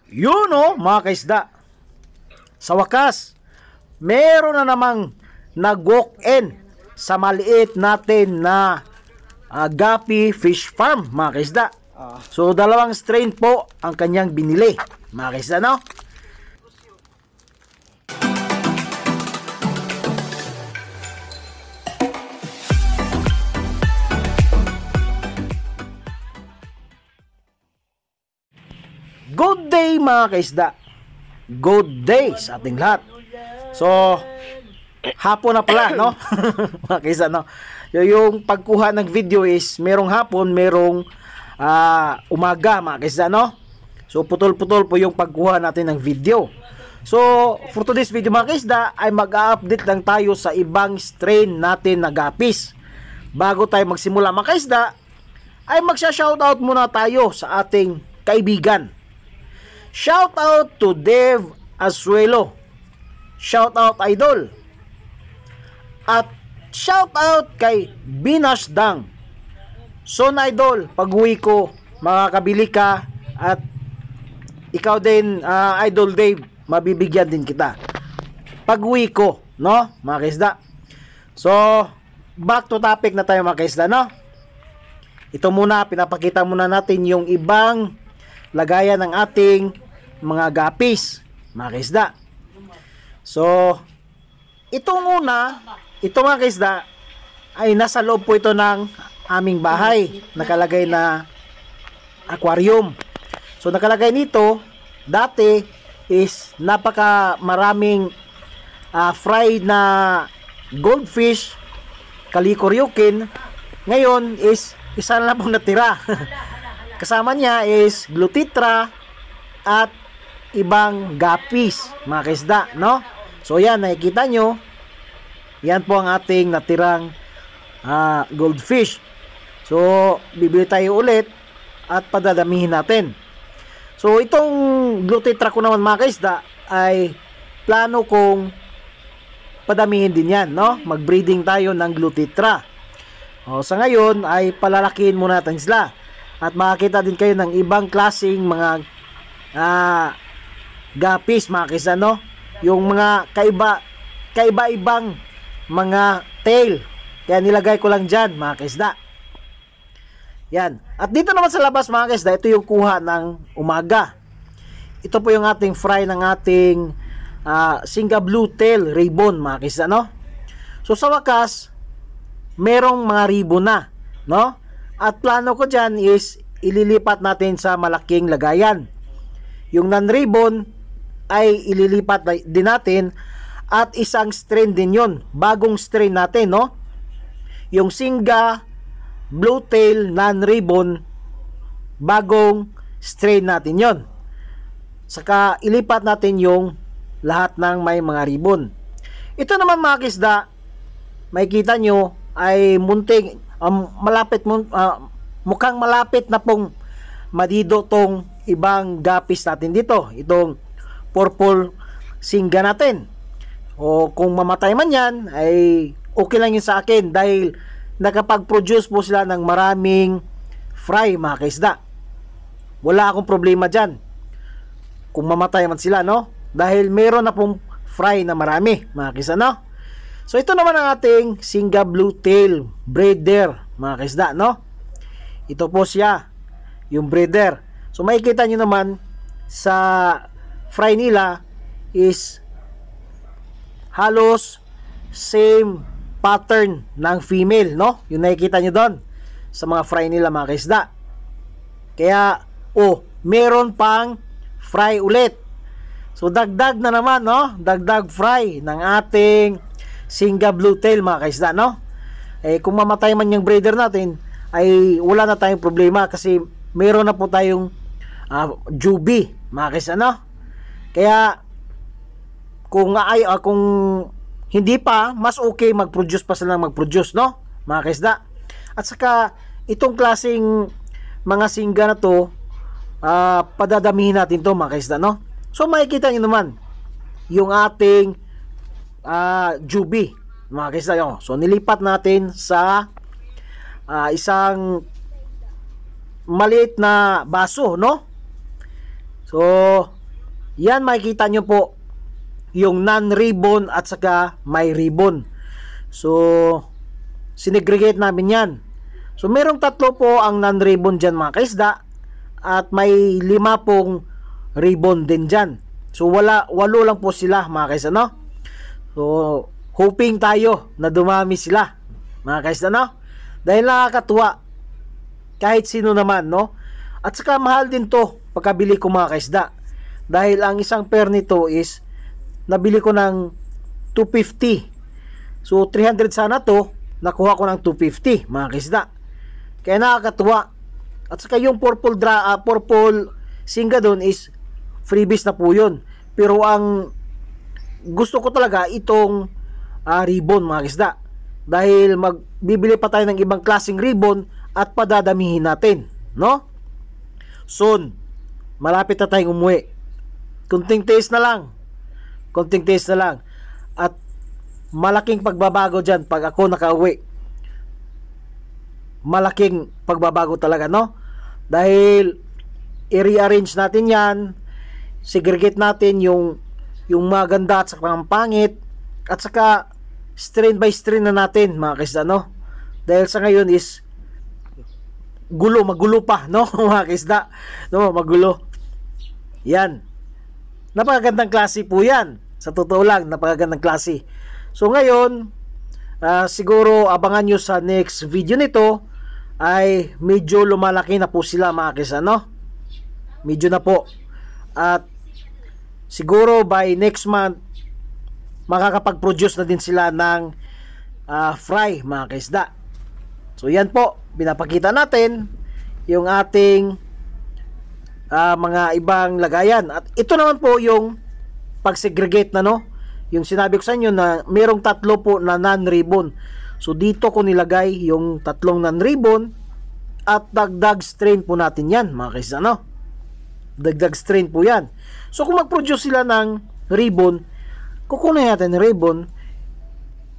Yun o mga kaisda, sa wakas, meron na namang nag-walk-in sa maliit natin na Gapi Fish Farm mga kaisda. So dalawang strain po ang kanyang binili mga kaisda, no? Good day mga kaisda, good day sa ating lahat. So hapon na pala, no? Mga kaisda, no? Yung pagkuha ng video is merong hapon, merong umaga mga kaisda, no? So putol-putol po yung pagkuha natin ng video. So for today's video mga kaisda ay mag-update lang tayo sa ibang strain natin na gapis. Bago tayo magsimula mga kaisda ay magsha-shoutout muna tayo sa ating kaibigan. Shout out to Dave Asuelo. Shout out Idol. At shout out kay Binash Dang. Son Idol, pag-uwi ko makakabili ka at ikaw din Idol Dave, mabibigyan din kita pag-uwi ko, no mga kaisda. So back to topic na tayo mga kaisda, no? Ito muna, pinapakita muna natin yung ibang lagayan ng ating mga gapis mga kaisda. So itong una, ito mga kaisda ay nasa loob po ito ng aming bahay, nakalagay na aquarium. So nakalagay nito dati is napaka maraming fry na goldfish kalikoryukin. Ngayon is isa na pong natira. Kasama niya is glutitra at ibang gapis mga kaisda, no? So yan, nakikita nyo, yan po ang ating natirang goldfish. So bibili tayo ulit at padadamihin natin. So itong glutitra ko naman mga kaisda ay plano kong padamihin din yan, no? Magbreeding tayo ng glutitra. Sa ngayon ay palalakihin muna natin sila at makakita din kayo ng ibang klaseng mga gapis mga kaisda, no? Yung mga kaiba-ibang mga tail, kaya nilagay ko lang dyan mga kaisda. Yan. At dito naman sa labas mga kaisda, ito yung kuha ng umaga. Ito po yung ating fry ng ating Singa Blue Tail Ribbon mga kaisda, no? So sa wakas merong mga ribbon na, no? At plano ko dyan is ililipat natin sa malaking lagayan. Yung non-ribbon ay ililipat din natin at isang strain din yon, bagong strain natin, no? Yung Singa Blue Tail non-ribbon, bagong strain natin yon. Saka ilipat natin yung lahat ng may mga ribbon. Ito naman mga kisda, makikita nyo ay munting mukhang malapit na pong madido tong ibang gapis natin dito, itong purple singa natin. O kung mamatay man yan ay okay lang yun sa akin dahil nakapag-produce po sila ng maraming fry mga kaisda. Wala akong problema dyan kung mamatay man sila, no? Dahil meron na pong fry na marami mga kaisda, no? So ito naman ang ating Singa Blue Tail breeder mga kaisda, no? Ito po siya, yung breeder. So makikita nyo naman sa fry nila is halos same pattern ng female, no? Yung nakikita nyo doon sa mga fry nila mga kaisda. Kaya meron pang fry ulit. So dagdag na naman, no? Dagdag fry ng ating Singa Blue Tail mga kaisda, no? Kung mamatay man yung breeder natin ay wala na tayong problema kasi meron na po tayong jubi mga kaisda, no? Kaya kung hindi pa, mas okay mag-produce pa sila mag-produce, no? Mga kaisda. At saka itong klaseng mga singa na to, padadamihin natin to mga kaisda, no? So makikita nyo naman yung ating jubi mga kaisda, no? So nilipat natin sa isang maliit na baso, no? So, yan makikita nyo po yung non-ribbon at saka may ribbon. So, sinegregate namin yan. So, merong 3 po ang non-ribbon dyan mga kaisda at may 5 pong ribbon din dyan. So, 8 lang po sila mga kaisda, no? So, hoping tayo na dumami sila mga kaisda, no? Dahil nakakatuwa kahit sino naman, no? At saka mahal din to pagkabili ko mga kaisda. Dahil ang isang pair nito is nabili ko ng 250. So 300 sana to, nakuha ko ng 250 mga kaisda. Kaya nakakatuwa. At saka yung purple singa doon is freebies na po yun. Pero ang gusto ko talaga itong ribbon mga kaisda. Dahil magbibili pa tayo ng ibang klaseng ribbon at padadamihin natin, no? Soon, malapit na tayong umuwi. Kunting taste na lang. At malaking pagbabago dyan pag ako nakauwi. Malaking pagbabago talaga, no? Dahil i-rearrange natin yan, segregate natin yung maganda at saka pangit, at saka strain by strain na natin mga kaisda, no? Dahil sa ngayon is magulo pa, no? Mga kaisda, no? Magulo. Yan. Napakagandang klase po yan. Sa totoo lang, napakagandang klase. So ngayon, siguro abangan nyo sa next video nito ay medyo lumalaki na po sila mga kaisda, no? Medyo na po. At siguro by next month makakapag-produce na din sila ng fry mga kaisda. So yan po, pinapakita natin yung ating mga ibang lagayan. At ito naman po yung pag-segregate na, no? Yung sinabi ko sa inyo na merong 3 po na non-ribbon. So dito ko nilagay yung 3 non-ribbon at dagdag strain po natin yan mga kaisda, no? Dagdag strain po yan. So kung mag-produce sila ng ribbon, kukunin natin ng ribbon,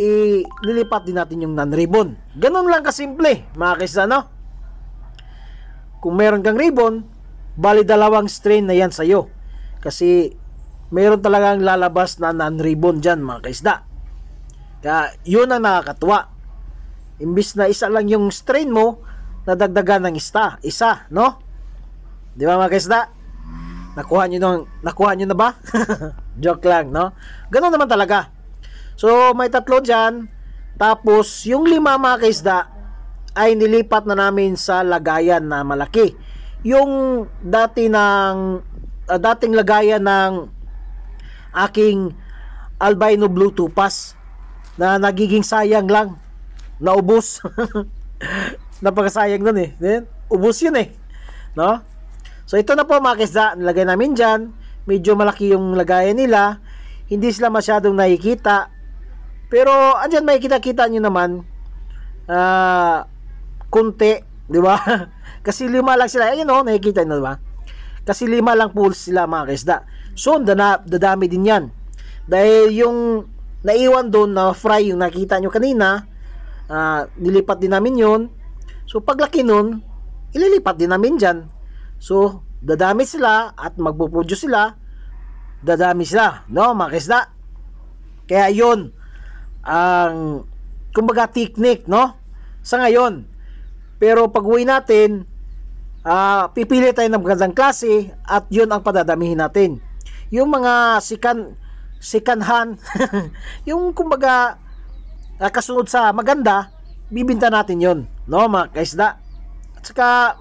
ililipat din natin yung non-ribbon. Ganun lang kasimple mga kaisda, no? Kung meron kang ribbon, bali 2 strain na yan sa'yo. Kasi meron talagang lalabas na non-ribbon dyan mga kaisda. Kaya yun ang nakakatuwa. Imbis na isa lang yung strain mo, nadagdagan ng isa, no? Di ba mga kaisda? Nakuha nyo na ba? Joke lang, no? Ganun naman talaga. So may 3 dyan. Tapos yung 5 mga kaisda ay nilipat na namin sa lagayan na malaki. Yung dating lagayan ng aking albino blue topaz na nagiging sayang lang, naubos. Napakasayang nun eh. Ubos yun eh, no? So ito na po mga kaisda, nilagay namin dyan. Medyo malaki yung lagayan nila, hindi sila masyadong nakikita, pero andyan makikita-kita nyo naman kunti, di ba? Kasi 5 lang sila, ayun o, nakikita nyo, di ba? Kasi 5 lang po sila mga kaisda. So dadami din yan. Dahil yung naiwan doon na fry, yung nakita nyo kanina, nilipat din namin yun. So paglaki nun, ililipat din namin dyan. So dadami sila at magpuproduce sila, dadami sila, no mga kaisda? Kaya yun ang kumbaga technique, no, sa ngayon. Pero pag uwi natin, pipili tayo ng magandang klase at yun ang padadamihin natin. Yung mga sikanhan yung kumbaga kasunod sa maganda, bibinta natin yun, no mga kaisda. At saka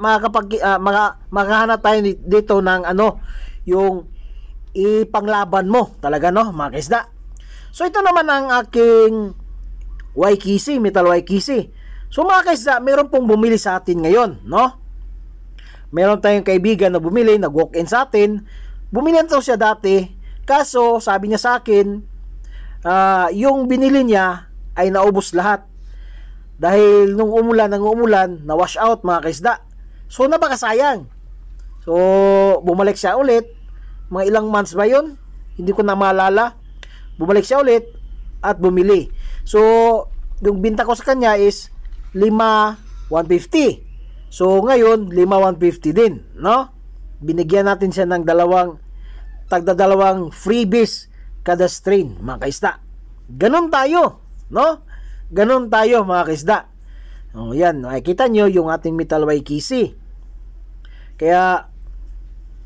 makahanap tayo dito ng yung ipanglaban mo talaga, no mga kaisda. So ito naman ang aking Waikisi, Metal Waikisi. So mga kaisda, meron pong bumili sa atin ngayon, no? Meron tayong kaibigan na bumili, nag-walk-in sa atin. Bumili na siya dati, kaso sabi niya sa akin, yung binili niya ay naubos lahat. Dahil nung umulan, na wash out mga kaisda. So napakasayang. So bumalik siya ulit, mga ilang months ba yun? Hindi ko na maalala. Bumalik siya ulit at bumili. So yung binta ko sa kanya is 5,150. So ngayon 5,150 din, no? binigyan natin siya ng tagdadalawang freebies kada strain, mga kaisda. Ganon tayo, no? Ganon tayo, mga kaisda. O, yan, makikita nyo yung ating Metal Waikisi. Kaya,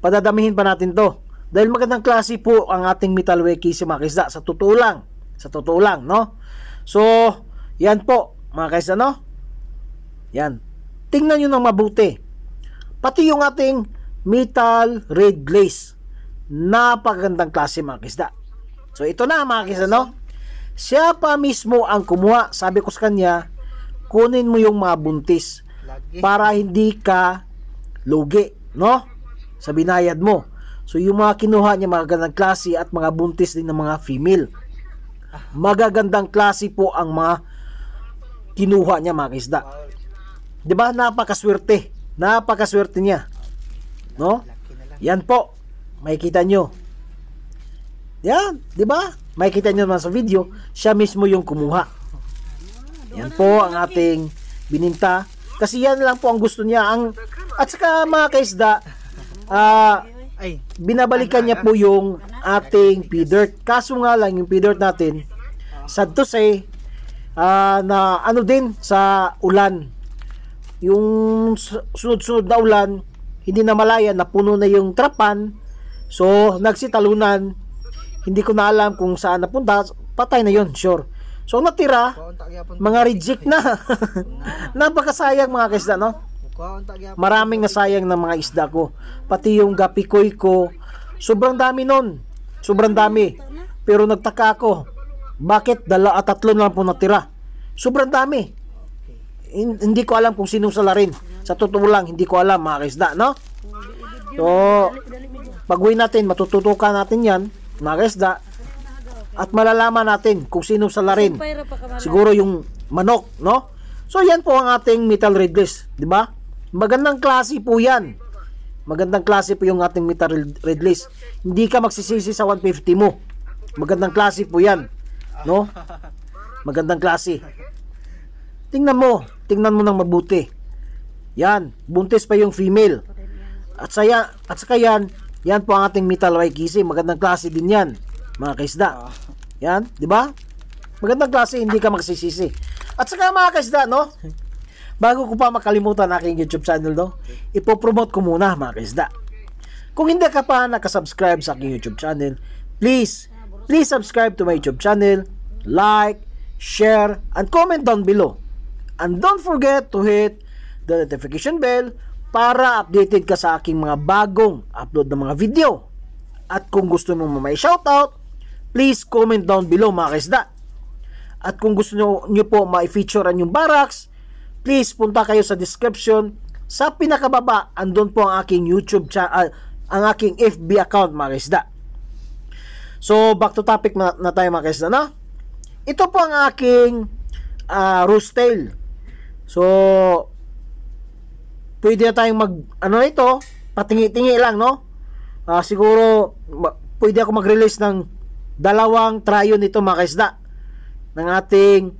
padadamihin pa natin to. Dahil magandang klase po ang ating Metal Waikisi, mga kaisda. Sa totoo lang, no? So, yan po, mga kaisda, no? Yan. Tingnan nyo ng mabuti. Pati yung ating Metal Red Glaze. Napakagandang klase, mga kaisda. So, ito na, mga kaisda, no? Siya pa mismo ang kumuha. Sabi ko sa kanya, kunin mo yung mga buntis para hindi ka lugi, no? Sa binayad mo. So yung mga kinuha niya, magagandang klase at mga buntis din ng mga female. Magagandang klase po ang mga kinuha niya, mga kaisda. 'Di ba? Napakaswerte. Napakaswerte niya. No? Yan po. Makikita nyo. Yan, 'di ba? Makikita nyo naman sa video, siya mismo yung kumuha. Yan po ang ating bininta. Kasi yan lang po ang gusto niya. At saka, mga kaisda, binabalikan niya po yung ating P-Dirt. Kaso nga lang, yung P-Dirt natin, sad to say, na ano din sa ulan. Yung sunod-sunod na ulan, hindi na malaya, napuno na yung trapan. So, nagsitalunan. Hindi ko na alam kung saan napunta. Patay na yon, sure. So natira, mga reject na. Napakasayang, mga kaisda, no? Maraming nasayang ng mga isda ko. Pati yung gapikoy ko. Sobrang dami nun. Sobrang dami. Pero nagtaka ako, bakit 2 at 3 lang po natira? Sobrang dami. Hindi ko alam kung sinong salarin. Sa totoo lang, hindi ko alam, mga kaisda, no? So, pag-uwi natin, matututukan natin yan, mga kaisda. At malalaman natin kung sino salarin. Siguro yung manok, no? So yan po ang ating Metal Red Glaze, di ba? Magandang klase po yan. Magandang klase po yung ating Metal Red Glaze. Hindi ka magsisisi sa 150 mo. Magandang klase po yan, no? Magandang klase. Tingnan mo ng mabuti. Yan, buntis pa yung female. At saka yan po ang ating Metal Waikisi. Magandang klase din yan, mga kaisda. Yan, di ba? Magandang klase, hindi ka magsisisi. At saka, mga kaisda, no? Bago ko pa makalimutan aking YouTube channel, no? Ipopromote ko muna, mga kaisda. Kung hindi ka pa nakasubscribe sa aking YouTube channel, please subscribe to my YouTube channel, like, share, and comment down below. And don't forget to hit the notification bell para updated ka sa aking mga bagong upload ng mga video. At kung gusto mo may shoutout, please comment down below, mga kaisda. At kung gusto nyo po ma-featurean yung barracks, please punta kayo sa description. Sa pinakababa, andun po ang aking YouTube channel, ang aking FB account, mga kaisda. So, back to topic na tayo, mga kaisda, no? Ito po ang aking roost tail. So, pwede na tayong ito, patingi-tingi lang, no? Siguro, pwede ako mag-release ng 2 tryon nito, mga kaisda, ng ating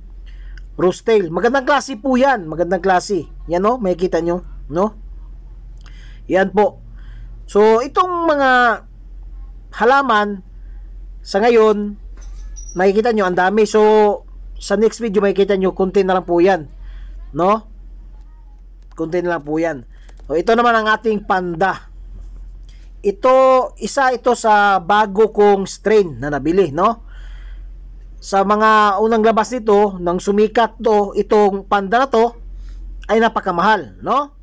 roost tail. Magandang klase po yan. Magandang klase. Yan, no? Makikita nyo, no? Yan po. So, itong mga halaman, sa ngayon, makikita nyo, ang dami. So, sa next video, makikita nyo, konti na lang po yan, no? Konti na lang po yan. So, ito naman ang ating panda. Isa ito sa bago kong strain na nabili, no? Sa mga unang labas nito, nang sumikat itong panda na to, ay napakamahal, no?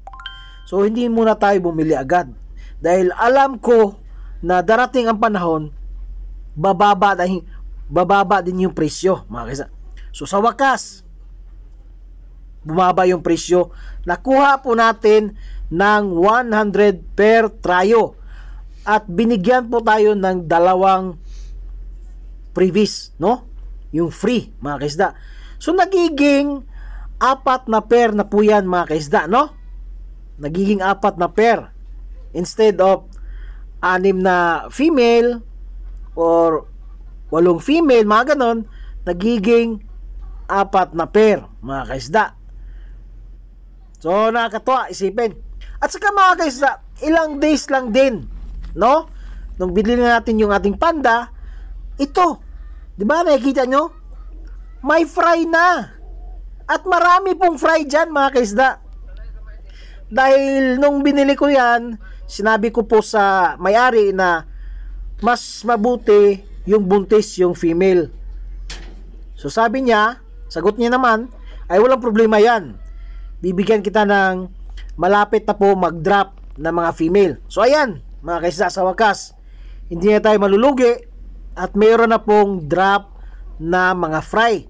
So, hindi muna tayo bumili agad. Dahil alam ko na darating ang panahon, bababa din yung presyo, mga kaisa. So, sa wakas, bumaba yung presyo. Nakuha po natin ng 100 per tryo. At binigyan po tayo ng 2 freebies, no? Yung free, mga kaisda. So, nagiging 4 na pair na po yan, mga kaisda, no? Nagiging 4 na pair. Instead of 6 na female or 8 female, mga ganon, nagiging 4 na pair, mga kaisda. So, nakakatuwa, isipin. At saka mga kaisda, ilang days lang din, no? Nung binili natin yung ating panda, ito, di ba nakikita nyo? May fry na. At marami pong fry dyan mga kaisda. Dahil nung binili ko yan, sinabi ko po sa may-ari na mas mabuti yung buntis yung female. So sabi niya, sagot niya naman, ay walang problema yan. Bibigyan kita ng malapit na po mag-drop ng mga female. So ayan, mga kaisda, sa wakas, hindi na tayo malulugi at mayroon na pong drop na mga fry.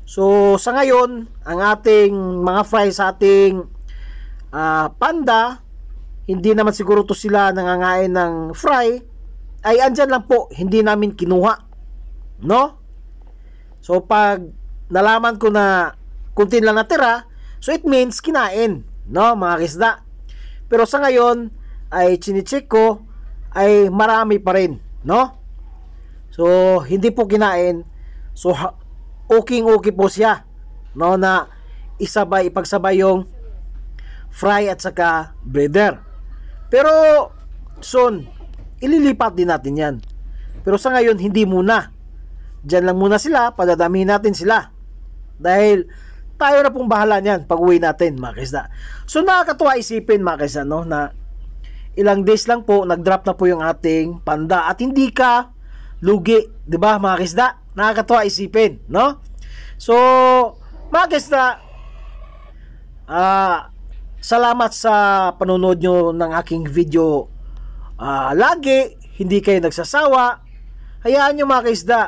So sa ngayon, ang ating mga fry sa ating panda, hindi naman siguro to sila nangangain ng fry, ay andyan lang po, hindi namin kinuha, no? So pag nalaman ko na kunti lang natira, so it means kinain, no mga kisda. Pero sa ngayon ay chinicheck ko ay marami pa rin, no? So hindi po kinain. So okay po siya, no, na ipagsabay yung fry at saka breeder. Pero soon ililipat din natin yan. Pero sa ngayon hindi muna. Diyan lang muna sila, padadamihin natin sila. Dahil tayo na pong bahala niyan pag uwi natin mga kaisda. So nakakatuwa isipin mga kaisda, no, na ilang days lang po nag-drop na po yung ating panda at hindi ka lugi, 'di ba mga kaisda? Nakakatuwa isipin, no? So mga kaisda, salamat sa panonood nyo ng aking video. Lagi hindi kayo nagsasawa. Hayaan nyo mga kaisda,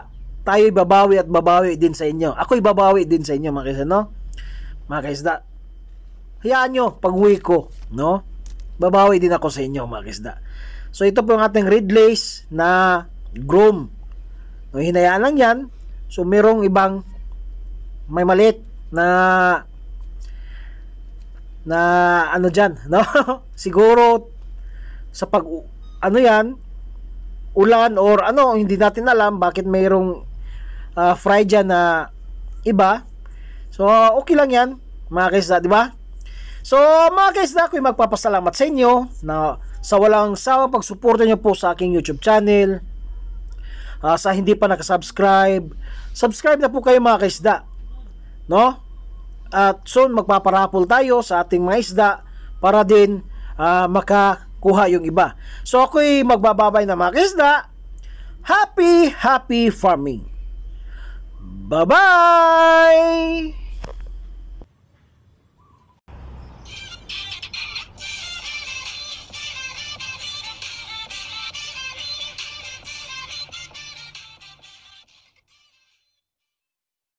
tayo babawi at babawi din sa inyo. Ako'y babawi din sa inyo mga kaisda, no? Mga kaisda, hayaan nyo pag uwi ko, no? Babawi din ako sa inyo mga kaisda. So ito po yung ating red lace na groom. No, hinayaan lang yan. So merong ibang may maliit na ano dyan, no? Siguro sa pag ano yan, ulan or ano, hindi natin alam bakit mayroong fry dyan na iba. So okay lang yan mga kaisda, di ba? So mga kaisda, ako'y magpapasalamat sa inyo na sa walang sawang pagsuporta nyo po sa aking YouTube channel. Sa hindi pa nakasubscribe, subscribe na po kayo mga kaisda, no? At soon magpaparapol tayo sa ating mga isda para din makakuha yung iba. So ako'y magbababay na mga kaisda. Happy farming. Bye-bye!